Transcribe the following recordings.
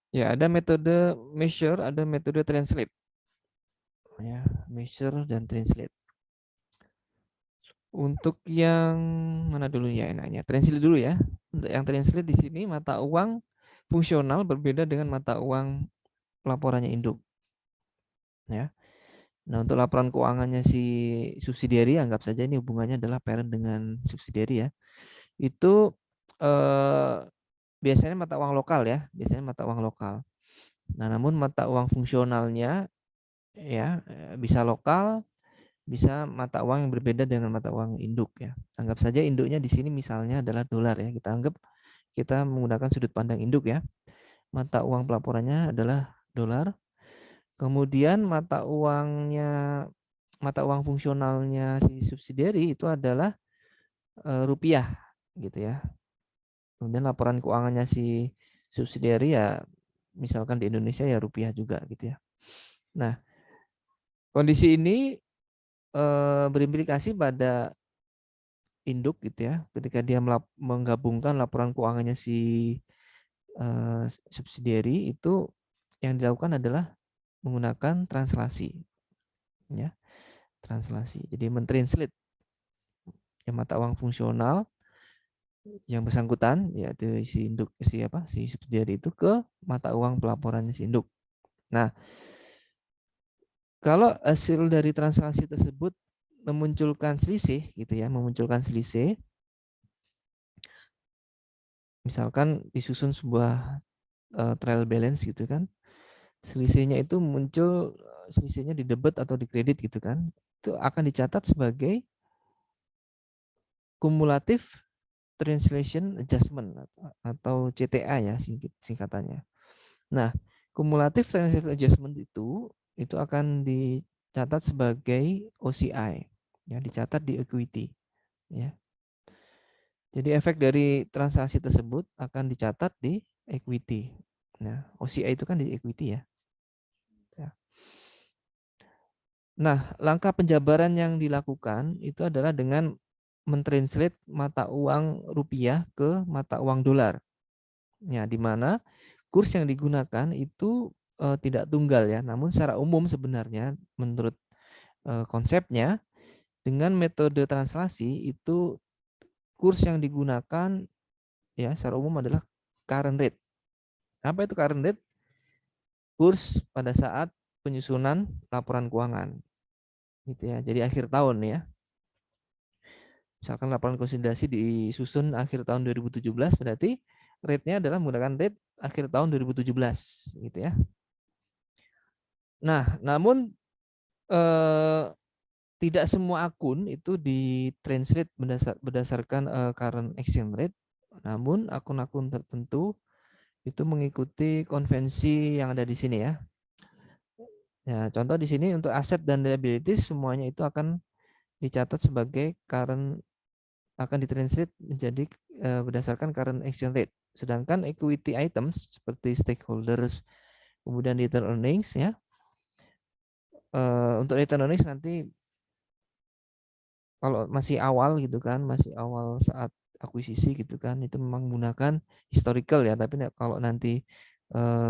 Ya, ada metode measure, ada metode translate. Ya, measure dan translate. Untuk yang mana dulu ya enaknya? Translate dulu ya. Untuk yang translate di sini mata uang fungsional berbeda dengan mata uang pelaporannya induk. Ya. Nah, untuk laporan keuangannya si subsidiary, anggap saja ini hubungannya adalah parent dengan subsidiary ya. Itu eh, biasanya mata uang lokal ya, biasanya mata uang lokal. Nah, namun mata uang fungsionalnya ya bisa lokal, bisa mata uang yang berbeda dengan mata uang induk ya. Anggap saja induknya di sini misalnya adalah dolar ya. Kita anggap kita menggunakan sudut pandang induk ya. Mata uang pelaporannya adalah dolar. Kemudian mata uang fungsionalnya si subsidiary itu adalah rupiah gitu ya. Kemudian laporan keuangannya si subsidiary ya misalkan di Indonesia ya rupiah juga gitu ya. Nah, kondisi ini berimplikasi pada induk gitu ya. Ketika dia menggabungkan laporan keuangannya si subsidiary itu yang dilakukan adalah menggunakan translasi ya, translasi. Jadi mentranslate yang mata uang fungsional yang bersangkutan yaitu si induk si subsidiary itu ke mata uang pelaporannya si induk. Nah, kalau hasil dari transaksi tersebut memunculkan selisih gitu ya, memunculkan selisih, misalkan disusun sebuah trial balance gitu kan, selisihnya itu muncul selisihnya di debit atau di kredit gitu kan, itu akan dicatat sebagai kumulatif translation adjustment atau CTA ya singkatannya. Nah, kumulatif translation adjustment itu akan dicatat sebagai OCI ya, dicatat di equity ya. Jadi efek dari transaksi tersebut akan dicatat di equity. Nah, OCI itu kan di equity ya. Ya. Nah, langkah penjabaran yang dilakukan itu adalah dengan mentranslate mata uang rupiah ke mata uang dolar. Ya, di mana kurs yang digunakan itu tidak tunggal ya, namun secara umum sebenarnya menurut konsepnya dengan metode translasi itu kurs yang digunakan ya secara umum adalah current rate. Apa itu current rate? Kurs pada saat penyusunan laporan keuangan gitu ya. Jadi akhir tahun ya. Misalkan laporan konsolidasi disusun akhir tahun 2017 berarti rate-nya adalah menggunakan rate akhir tahun 2017 gitu ya. Nah, namun eh, tidak semua akun itu ditranslate berdasarkan current exchange rate. Namun akun-akun tertentu itu mengikuti konvensi yang ada di sini ya. Ya, contoh di sini untuk aset dan liabilities semuanya itu akan dicatat sebagai current, akan ditranslate menjadi berdasarkan current exchange rate. Sedangkan equity items seperti stakeholders, kemudian return earnings ya. Untuk return earnings nanti kalau masih awal gitu kan, masih awal saat akuisisi gitu kan, itu memang menggunakan historical ya. Tapi kalau nanti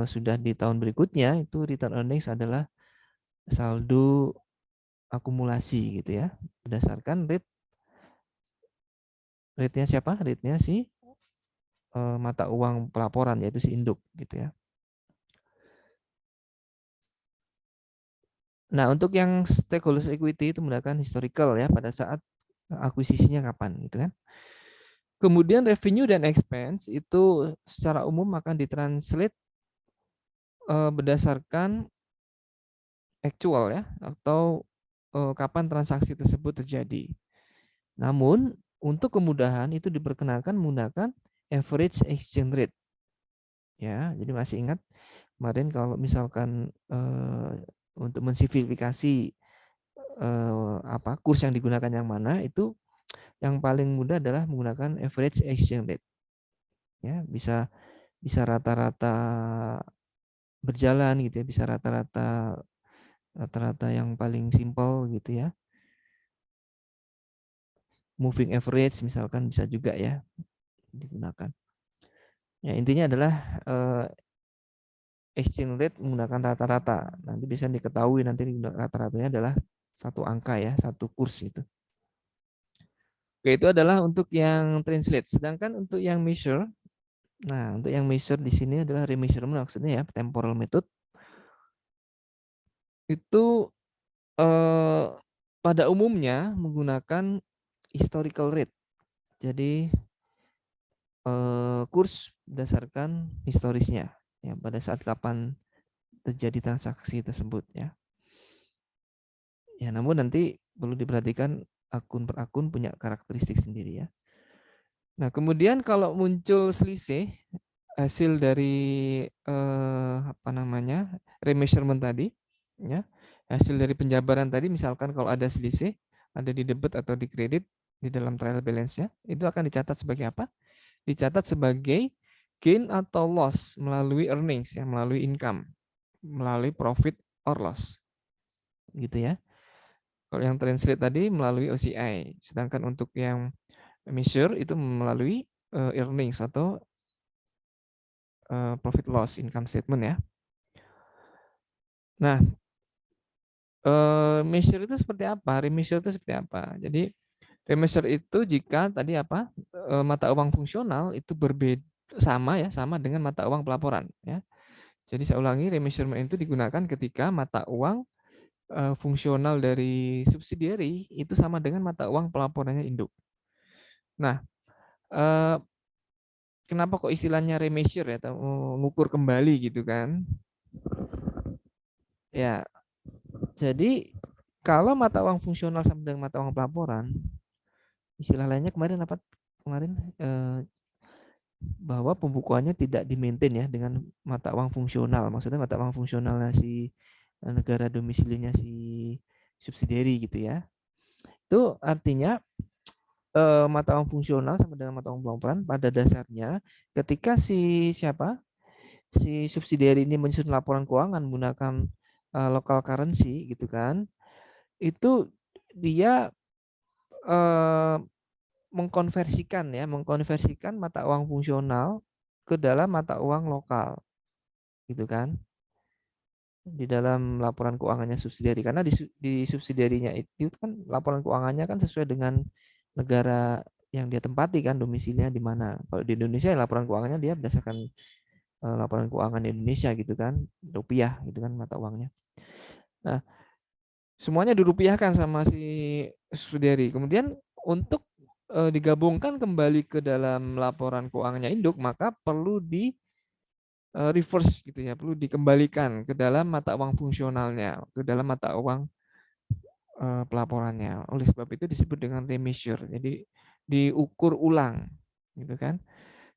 sudah di tahun berikutnya itu return earnings adalah saldo akumulasi gitu ya, berdasarkan rate-nya siapa? Rate-nya si mata uang pelaporan yaitu si induk gitu ya. Nah, untuk yang stakeholders equity itu menggunakan historical ya pada saat akuisisinya kapan gitu kan. Kemudian revenue dan expense itu secara umum akan ditranslate berdasarkan actual ya atau kapan transaksi tersebut terjadi. Namun untuk kemudahan itu diperkenalkan menggunakan average exchange rate ya. Jadi masih ingat kemarin kalau misalkan untuk mensimplifikasi apa kurs yang digunakan yang mana itu yang paling mudah adalah menggunakan average exchange rate ya, bisa bisa rata-rata berjalan gitu ya, bisa rata-rata yang paling simpel gitu ya, moving average misalkan bisa juga ya digunakan ya. Intinya adalah exchange rate menggunakan rata-rata. Nanti bisa diketahui nanti rata-ratanya adalah satu angka ya, satu kurs itu. Oke, itu adalah untuk yang translate. Sedangkan untuk yang measure, nah untuk yang measure di sini adalah remeasurement maksudnya ya, temporal method. Itu pada umumnya menggunakan historical rate. Jadi kurs berdasarkan historisnya ya pada saat kapan terjadi transaksi tersebut ya. Ya, namun nanti perlu diperhatikan akun per akun punya karakteristik sendiri ya. Nah, kemudian kalau muncul selisih hasil dari apa namanya? Remeasurement tadi ya. Hasil dari penjabaran tadi misalkan kalau ada selisih ada di debit atau di kredit di dalam trial balance-nya, itu akan dicatat sebagai apa? Dicatat sebagai gain atau loss melalui earnings ya, melalui income, melalui profit or loss. Gitu ya. Kalau yang translate tadi melalui OCI, sedangkan untuk yang measure itu melalui earnings atau profit loss income statement ya. Nah, measure itu seperti apa? Remeasure itu seperti apa? Jadi remeasure itu jika tadi apa mata uang fungsional itu berbeda sama ya, sama dengan mata uang pelaporan ya. Jadi saya ulangi, remeasurement itu digunakan ketika mata uang fungsional dari subsidiary itu sama dengan mata uang pelaporannya induk. Nah, eh, kenapa kok istilahnya remeasure ya, atau mengukur kembali gitu kan? Ya, jadi kalau mata uang fungsional sama dengan mata uang pelaporan, istilah lainnya kemarin apa? Kemarin bahwa pembukuannya tidak di-maintain ya dengan mata uang fungsional. Maksudnya mata uang fungsionalnya si negara domisilinya si subsidiary gitu ya. Itu artinya mata uang fungsional sama dengan mata uang pelaporan pada dasarnya ketika si siapa si subsidiary ini menyusun laporan keuangan menggunakan local currency gitu kan, itu dia eh, mengkonversikan mata uang fungsional ke dalam mata uang lokal gitu kan di dalam laporan keuangannya subsidiary, karena di subsidiarinya itu kan laporan keuangannya kan sesuai dengan negara yang dia tempati kan, domisilinya di mana. Kalau di Indonesia laporan keuangannya dia berdasarkan laporan keuangan di Indonesia gitu kan, rupiah gitu kan mata uangnya. Nah, semuanya dirupiahkan sama si subsidiary. Kemudian untuk digabungkan kembali ke dalam laporan keuangannya induk, maka perlu di reverse gitu ya, perlu dikembalikan ke dalam mata uang fungsionalnya, ke dalam mata uang pelaporannya. Oleh sebab itu disebut dengan remeasure. Jadi diukur ulang gitu kan.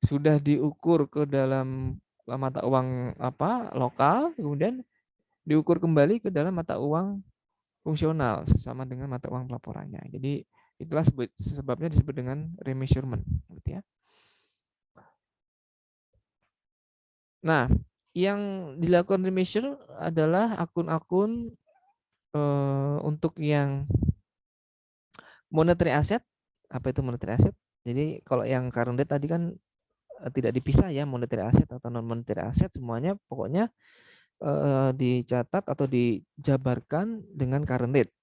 Sudah diukur ke dalam mata uang apa lokal, kemudian diukur kembali ke dalam mata uang fungsional sama dengan mata uang pelaporannya. Jadi itulah sebabnya disebut dengan remeasurement gitu ya. Nah, yang dilakukan remeasure adalah akun-akun untuk yang monetary asset. Apa itu monetary asset? Jadi kalau yang current debt tadi kan tidak dipisah ya, monetary asset atau non monetary asset, semuanya pokoknya dicatat atau dijabarkan dengan current debt.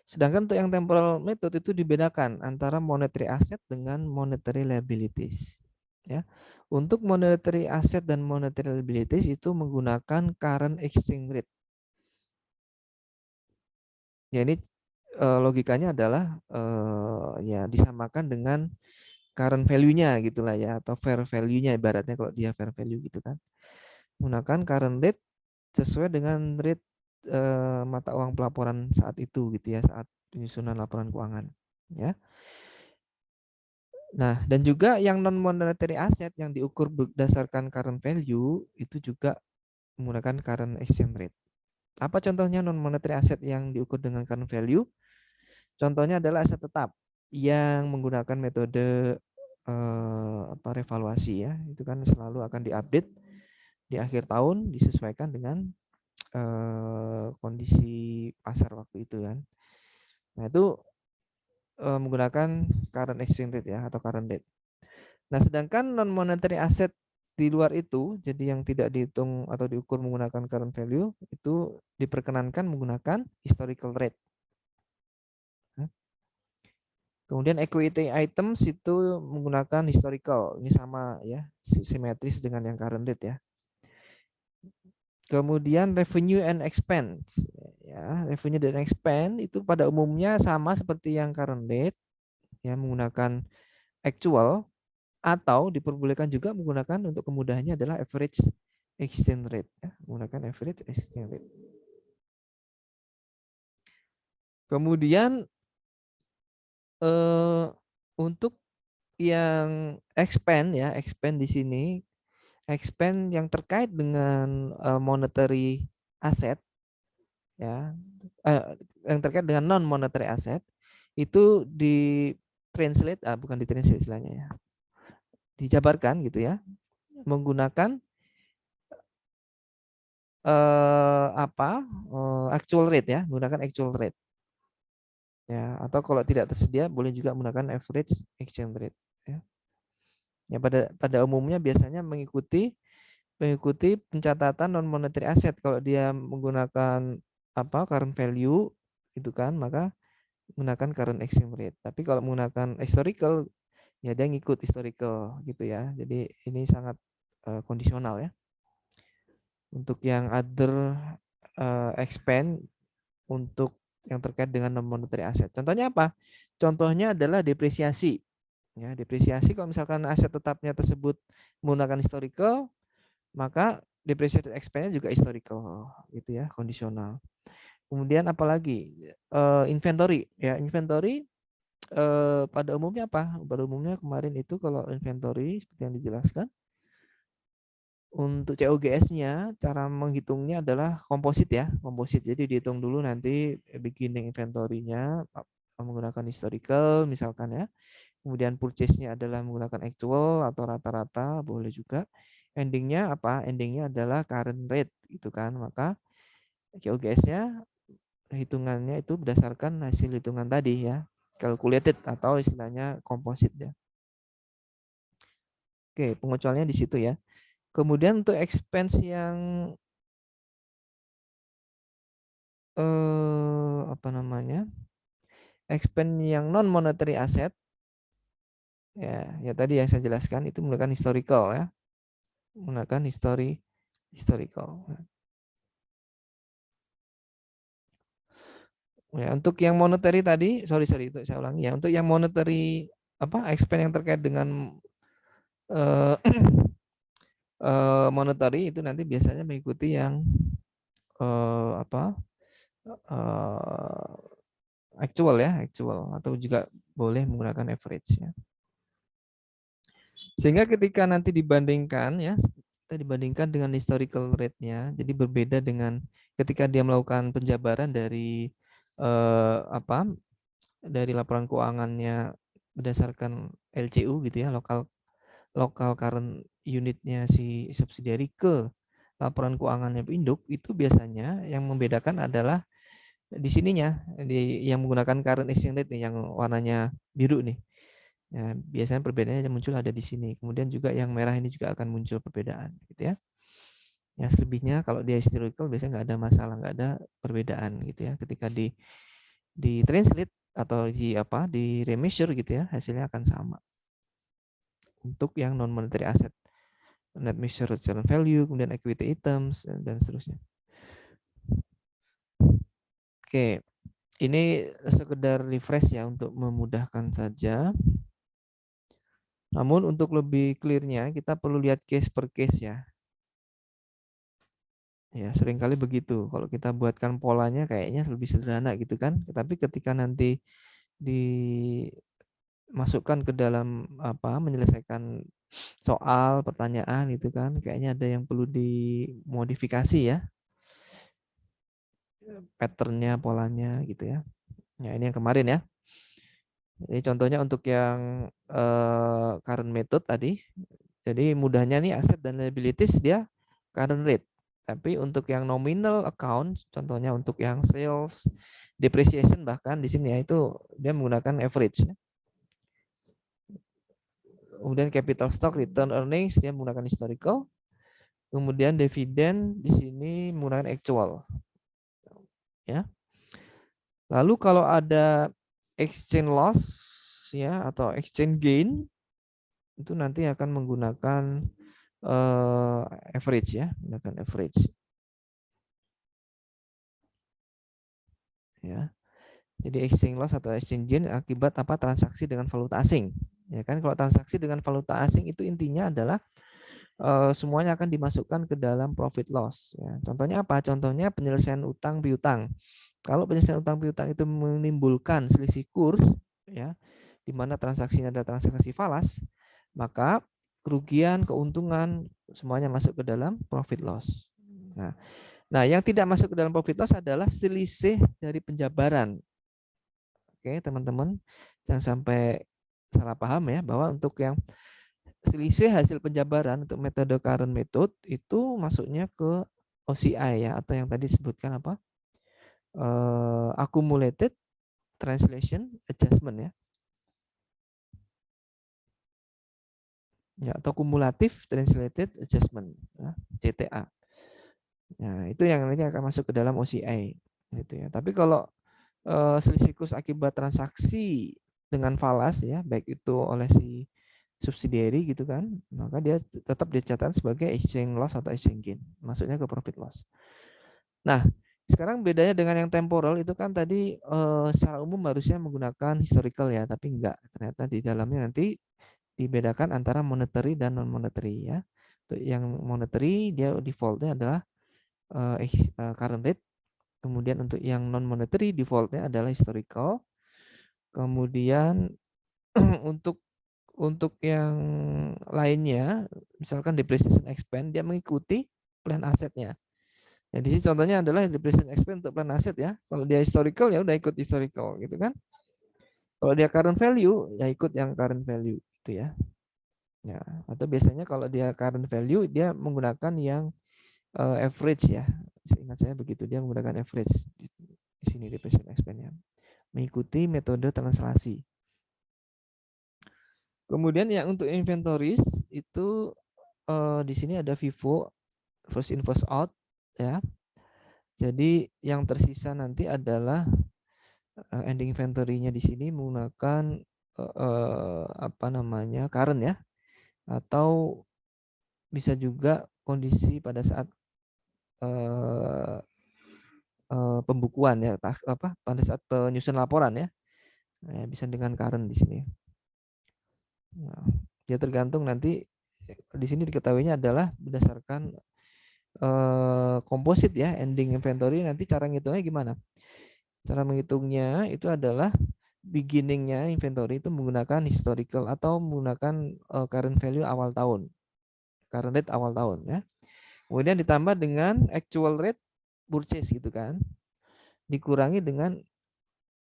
Sedangkan untuk yang temporal method itu dibedakan antara monetary asset dengan monetary liabilities. Ya. Untuk monetary asset dan monetary liabilities itu menggunakan current exchange rate. Ya, ini logikanya adalah ya disamakan dengan current value-nya gitulah ya, atau fair value-nya ibaratnya kalau dia fair value gitu kan. Menggunakan current rate sesuai dengan rate mata uang pelaporan saat itu gitu ya, saat penyusunan laporan keuangan ya. Nah, dan juga yang non monetary asset yang diukur berdasarkan current value itu juga menggunakan current exchange rate. Apa contohnya non monetary asset yang diukur dengan current value? Contohnya adalah aset tetap yang menggunakan metode apa revaluasi ya. Itu kan selalu akan diupdate di akhir tahun disesuaikan dengan kondisi pasar waktu itu kan. Nah, itu menggunakan current exchange rate ya atau current rate. Nah, sedangkan non monetary asset di luar itu, jadi yang tidak dihitung atau diukur menggunakan current value, itu diperkenankan menggunakan historical rate. Kemudian equity items itu menggunakan historical, ini sama ya, simetris dengan yang current rate ya. Kemudian revenue and expense, ya, revenue dan expense itu pada umumnya sama seperti yang current rate, ya, menggunakan actual atau diperbolehkan juga menggunakan untuk kemudahannya adalah average exchange rate, ya, menggunakan average exchange rate. Kemudian untuk yang expand ya, expand di sini, expand yang terkait dengan monetary asset ya, yang terkait dengan non monetary asset itu di translate, bukan di translate istilahnya ya, dijabarkan gitu ya, menggunakan actual rate ya, menggunakan actual rate ya, atau kalau tidak tersedia boleh juga menggunakan average exchange rate ya. Ya, pada umumnya biasanya mengikuti pencatatan non monetary asset. Kalau dia menggunakan current value itu kan, maka menggunakan current exchange rate. Tapi kalau menggunakan historical ya dia ngikut historical gitu ya. Jadi ini sangat kondisional ya. Untuk yang other expand untuk yang terkait dengan non monetary asset. Contohnya apa? Contohnya adalah depresiasi. Ya, depresiasi kalau misalkan aset tetapnya tersebut menggunakan historical, maka depreciated expense juga historical gitu ya, kondisional. Kemudian apalagi inventory ya, inventory pada umumnya apa? Pada umumnya kemarin itu kalau inventory seperti yang dijelaskan, untuk COGS-nya cara menghitungnya adalah komposit ya, komposit. Jadi dihitung dulu nanti beginning inventory-nya menggunakan historical misalkan ya. Kemudian purchase-nya adalah menggunakan actual atau rata-rata, boleh juga. Endingnya apa? Endingnya adalah current rate gitu kan. Maka COGS-nya hitungannya itu berdasarkan hasil hitungan tadi ya, calculated atau istilahnya komposit ya. Oke, pengecualiannya di situ ya. Kemudian untuk expense yang apa namanya? Expense yang non monetary asset ya, ya tadi yang saya jelaskan itu menggunakan historical ya. Menggunakan historical. Ya, untuk yang monetary tadi, sorry itu saya ulangi ya. Untuk yang monetary expense yang terkait dengan eh, monetary itu nanti biasanya mengikuti yang eh, apa eh, actual ya, actual atau juga boleh menggunakan average ya. Sehingga ketika nanti dibandingkan ya, kita dibandingkan dengan historical rate-nya, jadi berbeda dengan ketika dia melakukan penjabaran dari eh, apa dari laporan keuangannya berdasarkan LCU gitu ya, lokal current unitnya si subsidiary ke laporan keuangannya induk, itu biasanya yang membedakan adalah di sininya, yang menggunakan current exchange rate nih, yang warnanya biru nih. Ya, biasanya perbedaannya yang muncul ada di sini. Kemudian juga yang merah ini juga akan muncul perbedaan, gitu ya. Yang selebihnya kalau dia historical biasanya nggak ada masalah, nggak ada perbedaan gitu ya. Ketika di translate atau di remeasure gitu ya, hasilnya akan sama. Untuk yang non monetary asset, net measured value, kemudian equity items dan seterusnya. Oke, ini sekedar refresh ya untuk memudahkan saja. Namun untuk lebih clear-nya kita perlu lihat case per case ya. Ya, seringkali begitu. Kalau kita buatkan polanya kayaknya lebih sederhana gitu kan. Tapi ketika nanti dimasukkan ke dalam menyelesaikan soal, pertanyaan gitu kan, kayaknya ada yang perlu dimodifikasi ya. Patternnya, polanya gitu ya. Ya, ini yang kemarin ya. Ini contohnya untuk yang current method tadi. Jadi mudahnya nih aset dan liabilities dia current rate. Tapi untuk yang nominal account, contohnya untuk yang sales, depreciation bahkan di sini ya itu dia menggunakan average. Kemudian capital stock, return earnings dia menggunakan historical. Kemudian dividen di sini menggunakan actual. Ya. Lalu kalau ada exchange loss ya atau exchange gain itu nanti akan menggunakan average ya, menggunakan average. Ya. Jadi exchange loss atau exchange gain akibat apa transaksi dengan valuta asing. Ya kan kalau transaksi dengan valuta asing itu intinya adalah semuanya akan dimasukkan ke dalam profit loss. Ya. Contohnya apa? Contohnya penyelesaian utang piutang. Kalau penyelesaian utang piutang itu menimbulkan selisih kurs, ya, di mana transaksinya adalah transaksi falas, maka kerugian, keuntungan semuanya masuk ke dalam profit loss. Nah, yang tidak masuk ke dalam profit loss adalah selisih dari penjabaran. Oke, teman-teman, jangan sampai salah paham ya bahwa untuk yang selisih hasil penjabaran untuk metode current method itu masuknya ke OCI ya atau yang tadi disebutkan apa? Accumulated translation adjustment ya. Ya, atau cumulative translated adjustment ya, CTA. Nah, itu yang nanti akan masuk ke dalam OCI gitu ya. Tapi kalau selisih kurs akibat transaksi dengan falas ya, baik itu oleh si subsidiary gitu kan, maka dia tetap dicatat sebagai exchange loss atau exchange gain, masuknya ke profit loss. Nah, sekarang bedanya dengan yang temporal itu kan tadi secara umum harusnya menggunakan historical ya, tapi enggak. Ternyata di dalamnya nanti dibedakan antara monetary dan non monetary ya. Untuk yang monetary dia defaultnya adalah current rate. Kemudian untuk yang non monetary defaultnya adalah historical. Kemudian untuk yang lainnya, misalkan depreciation expense dia mengikuti plan asetnya. Ya, di sini contohnya adalah depreciation expense untuk plan aset ya. Kalau dia historical ya udah ikut historical gitu kan. Kalau dia current value ya ikut yang current value gitu ya. Ya, atau biasanya kalau dia current value dia menggunakan yang average ya. Seingat saya begitu dia menggunakan average di sini depreciation expense-nya. Mengikuti metode translasi. Kemudian yang untuk inventories itu di sini ada FIFO first in first out ya. Jadi yang tersisa nanti adalah ending inventory-nya di sini menggunakan apa namanya current ya atau bisa juga kondisi pada saat eh, pembukuan ya apa pada saat penyusunan laporan ya. Nah, bisa dengan current di sini. Nah, dia tergantung nanti di sini diketahuinya adalah berdasarkan komposit ya ending inventory nanti cara ngitungnya gimana? Cara menghitungnya itu adalah beginningnya inventory itu menggunakan historical atau menggunakan current value awal tahun, current rate awal tahun ya. Kemudian ditambah dengan actual rate purchase gitu kan, dikurangi dengan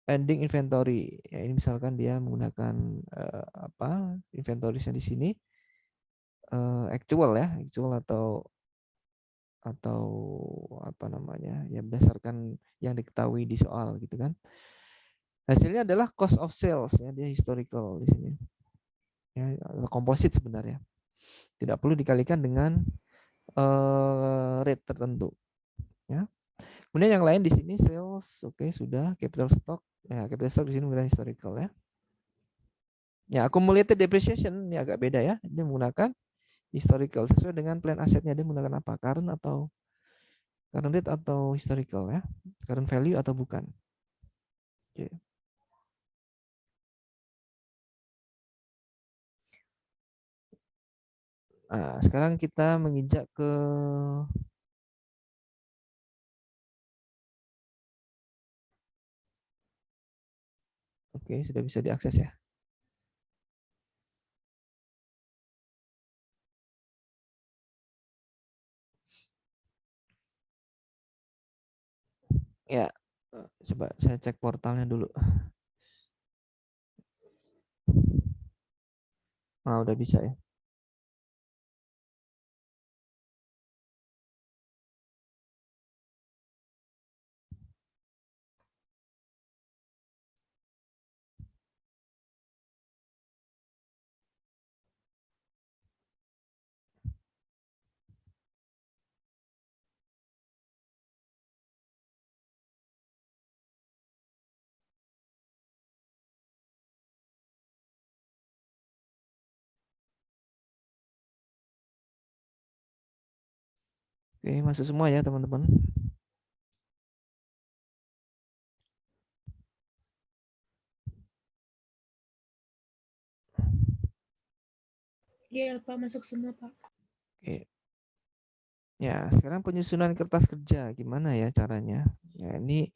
ending inventory. Ya, ini misalkan dia menggunakan apa inventory-nya di sini actual ya, actual atau apa namanya ya berdasarkan yang diketahui di soal gitu kan. Hasilnya adalah cost of sales ya, dia historical di sini. Ya, komposit sebenarnya. Tidak perlu dikalikan dengan rate tertentu ya. Kemudian yang lain di sini sales, oke sudah, capital stock. Ya, capital stock di sini menggunakan historical ya. Ya, accumulated depreciation ini agak beda ya. Ini menggunakan historical sesuai dengan plan asetnya dia menggunakan apa? Current rate atau historical ya. Current value atau bukan. Oke. Nah, sekarang kita menginjak ke oke, sudah bisa diakses ya. Ya, coba saya cek portalnya dulu. Nah, udah bisa ya. Oke, masuk semua ya teman-teman. Iya Pak, masuk semua Pak. Oke. Ya, sekarang penyusunan kertas kerja gimana ya caranya? Ya, ini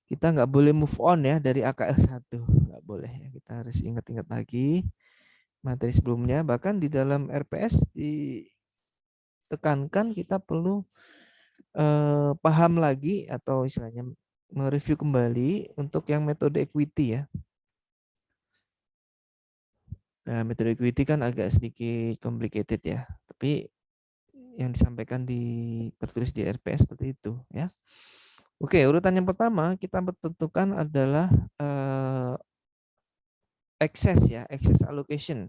kita nggak boleh move on ya dari AKL 1, nggak boleh ya. Kita harus ingat-ingat lagi materi sebelumnya. Bahkan di dalam RPS ditekankan kita perlu paham lagi atau istilahnya mereview kembali untuk yang metode equity ya. Nah, metode equity kan agak sedikit complicated ya, tapi yang disampaikan tertulis di RPS seperti itu ya. Oke, urutan yang pertama kita tentukan adalah excess ya, excess allocation.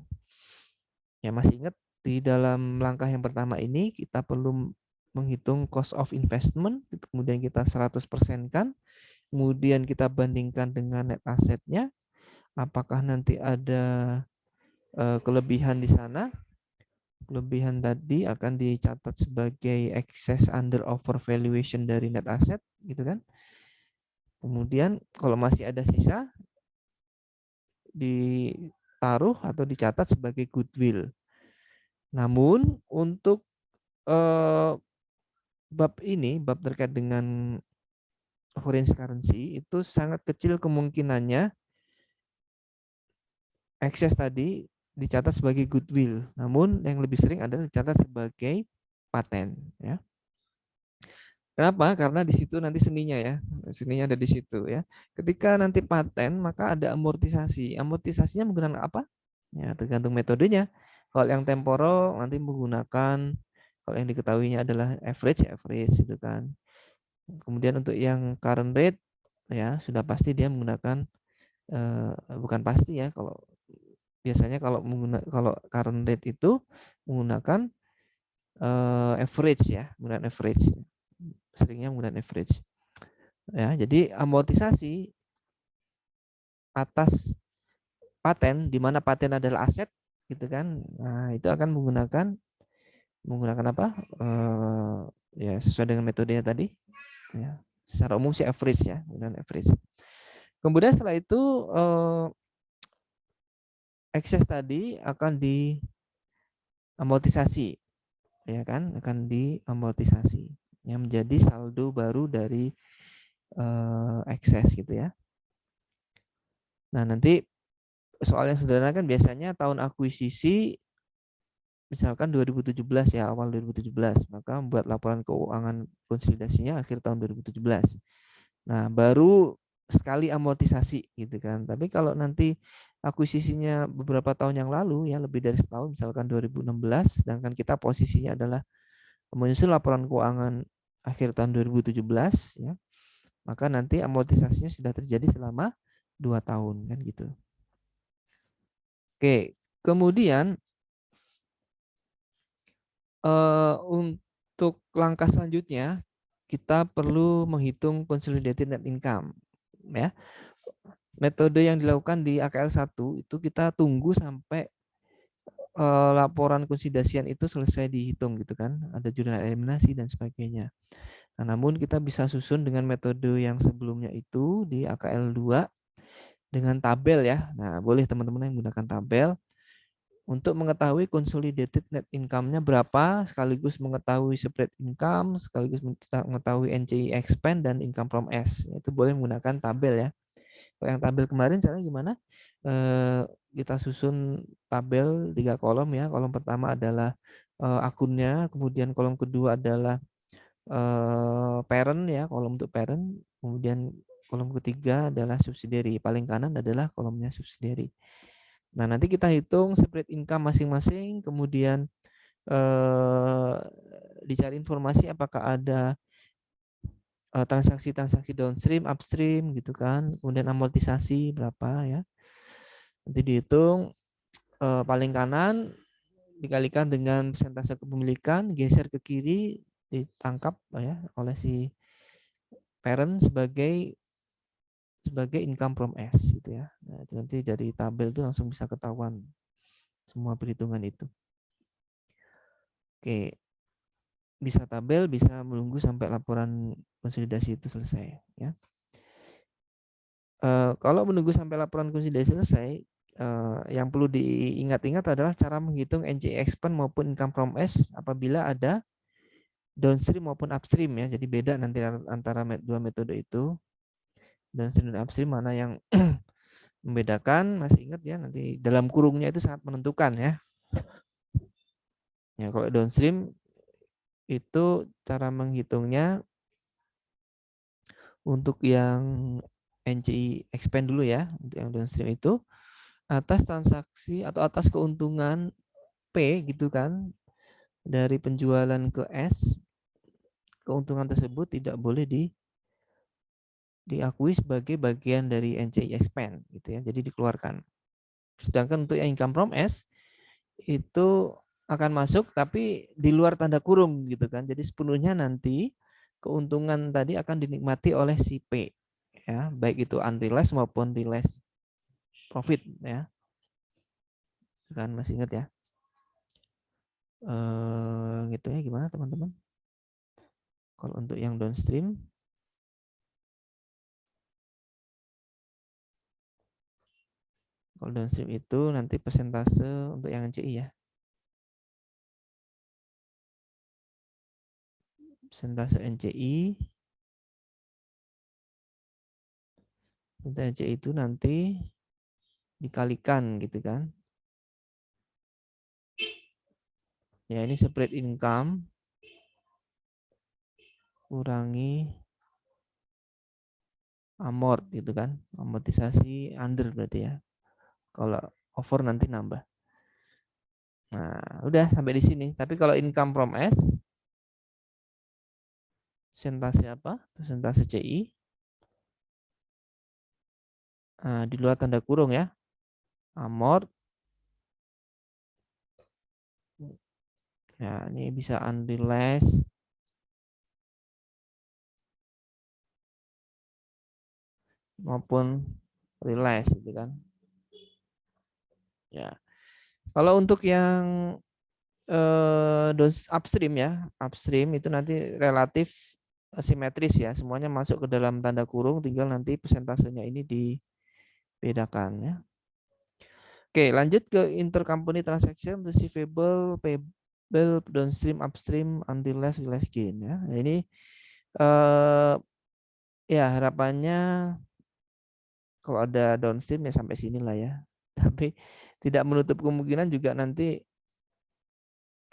Ya, masih ingat di dalam langkah yang pertama ini kita perlu menghitung cost of investment, kemudian kita 100% kan, kemudian kita bandingkan dengan net asetnya, apakah nanti ada kelebihan di sana. Kelebihan tadi akan dicatat sebagai excess under over valuation dari net asset gitu kan. Kemudian kalau masih ada sisa ditaruh atau dicatat sebagai goodwill. Namun untuk eh, bab terkait dengan foreign currency itu sangat kecil kemungkinannya excess tadi dicatat sebagai goodwill. Namun yang lebih sering adalah dicatat sebagai paten ya. Kenapa? Karena di situ nanti seninya ya. Seninya ada di situ ya. Ketika nanti paten maka ada amortisasi. Amortisasinya menggunakan apa? Ya, tergantung metodenya. Kalau yang temporo nanti menggunakan, kalau yang diketahuinya adalah average, ya average itu kan. Kemudian untuk yang current rate ya sudah pasti dia menggunakan bukan pasti ya, kalau biasanya kalau current rate itu menggunakan average ya, menggunakan average. Seringnya menggunakan average. Ya, jadi amortisasi atas paten di mana paten adalah aset gitu kan. Nah, itu akan menggunakan apa? Ya sesuai dengan metodenya tadi ya. Secara umum sih average ya, menggunakan average. Kemudian setelah itu excess tadi akan diamortisasi ya kan, akan diamortisasi yang menjadi saldo baru dari excess gitu ya. Nah, nanti soal yang sederhana kan biasanya tahun akuisisi misalkan 2017 ya, awal 2017, maka membuat laporan keuangan konsolidasinya akhir tahun 2017. Nah, baru sekali amortisasi gitu kan. Tapi kalau nanti akuisisinya beberapa tahun yang lalu ya, lebih dari setahun misalkan 2016, sedangkan kita posisinya adalah menyusun laporan keuangan akhir tahun 2017 ya, maka nanti amortisasinya sudah terjadi selama 2 tahun kan gitu. Oke, kemudian untuk langkah selanjutnya kita perlu menghitung consolidated net income ya. Metode yang dilakukan di AKL 1 itu kita tunggu sampai laporan konsolidasian itu selesai dihitung gitu kan. Ada jurnal eliminasi dan sebagainya. Nah, namun kita bisa susun dengan metode yang sebelumnya itu di AKL 2 dengan tabel ya. Nah, boleh teman-teman yang menggunakan tabel untuk mengetahui consolidated net income-nya berapa, sekaligus mengetahui spread income, sekaligus mengetahui NCI expand dan income from S. Itu boleh menggunakan tabel ya. Kalau yang tabel kemarin caranya gimana? Kita susun tabel 3 kolom ya. Kolom pertama adalah akunnya, kemudian kolom kedua adalah parent ya, kolom untuk parent, kemudian kolom ketiga adalah subsidiary. Paling kanan adalah kolomnya subsidiary. Nah, nanti kita hitung spread income masing-masing, kemudian dicari informasi apakah ada transaksi-transaksi downstream, upstream gitu kan, kemudian amortisasi berapa ya. Nanti dihitung paling kanan dikalikan dengan persentase kepemilikan, geser ke kiri ditangkap ya oleh si parent sebagai income from S gitu ya. Nah, itu nanti dari tabel itu langsung bisa ketahuan semua perhitungan itu. Oke. bisa tabel, bisa menunggu sampai laporan konsolidasi itu selesai. Ya. Kalau menunggu sampai laporan konsolidasi selesai, yang perlu diingat-ingat adalah cara menghitung NCI expense maupun income from S apabila ada downstream maupun upstream ya. Jadi beda nanti antara dua metode itu. Downstream dan upstream mana yang membedakan, masih ingat ya, nanti dalam kurungnya itu sangat menentukan ya. Ya, kalau downstream itu cara menghitungnya untuk yang NCI expand dulu ya, untuk yang downstream itu atas transaksi atau atas keuntungan P gitu kan dari penjualan ke S, keuntungan tersebut tidak boleh diakui sebagai bagian dari NCI expand gitu ya, jadi dikeluarkan. Sedangkan untuk yang income from S itu akan masuk tapi di luar tanda kurung gitu kan. Jadi sepenuhnya nanti keuntungan tadi akan dinikmati oleh si P ya, baik itu unrealized maupun realized profit ya. Kan masih ingat ya? Gitu ya, gimana teman-teman? Kalau untuk yang downstream, kalau downstream itu nanti persentase untuk yang NCI ya. Persentase NCI untuk NCI itu nanti dikalikan gitu kan. Ya ini spread income kurangi amort gitu kan. Amortisasi under berarti ya. Kalau over nanti nambah. Nah, udah sampai di sini. Tapi kalau income from S, persentase apa? Persentase CI. Nah, di luar tanda kurung ya. Amort. Ya, ini bisa unrealized maupun realized gitu kan. Ya. Kalau untuk yang upstream ya, upstream itu nanti relatif simetris ya, semuanya masuk ke dalam tanda kurung, tinggal nanti persentasenya ini dibedakan ya. Oke, lanjut ke intercompany transaction, receivable, payable, downstream, upstream, unrealized, realized gain ya. Nah, ini ya harapannya kalau ada downstream ya sampai sini lah ya. Tapi tidak menutup kemungkinan juga nanti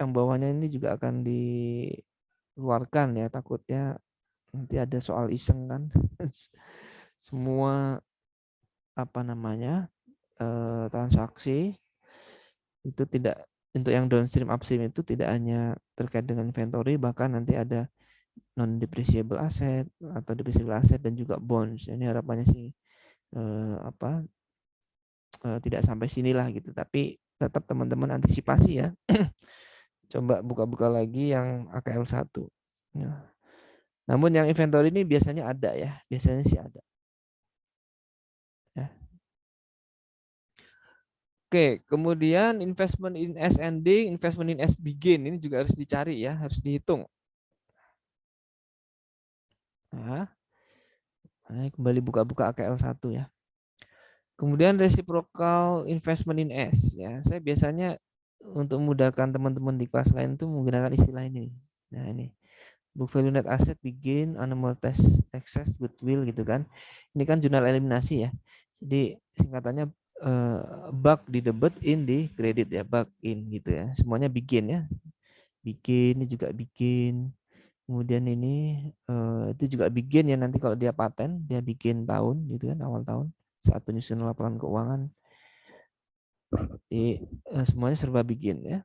yang bawahnya ini juga akan dikeluarkan ya, takutnya nanti ada soal iseng kan. Semua apa namanya transaksi itu tidak, untuk yang downstream upstream itu tidak hanya terkait dengan inventory, bahkan nanti ada non depreciable asset atau depreciable asset dan juga bonds. Ini harapannya sih tidak sampai sinilah gitu, tapi tetap teman-teman antisipasi ya. Coba buka-buka lagi yang AKL1. Nah, namun yang inventory ini biasanya ada ya, biasanya sih ada. Ya. Oke, kemudian investment in S ending, investment in S begin ini juga harus dicari ya, harus dihitung. Nah, kembali buka-buka AKL1 ya. Kemudian reciprocal investment in S ya. Saya biasanya untuk memudahkan teman-teman di kelas lain itu menggunakan istilah ini. Nah, ini. Book value net asset begin unamortized excess goodwill gitu kan. Ini kan jurnal eliminasi ya. Jadi singkatannya bug di debit, in di kredit ya, bug in gitu ya. Semuanya begin ya. Bikin ini juga bikin. Kemudian ini itu juga bikin ya, nanti kalau dia paten dia bikin tahun gitu kan, awal tahun saat penyusunan laporan keuangan. Jadi semuanya serba bikin ya.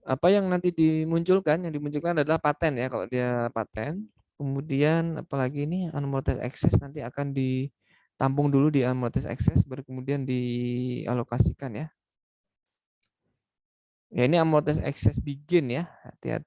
Apa yang nanti dimunculkan, yang dimunculkan adalah paten ya, kalau dia paten. Kemudian apalagi ini unamortized excess nanti akan ditampung dulu di unamortized excess, baru kemudian dialokasikan ya. Ya ini unamortized excess begin ya, hati-hati.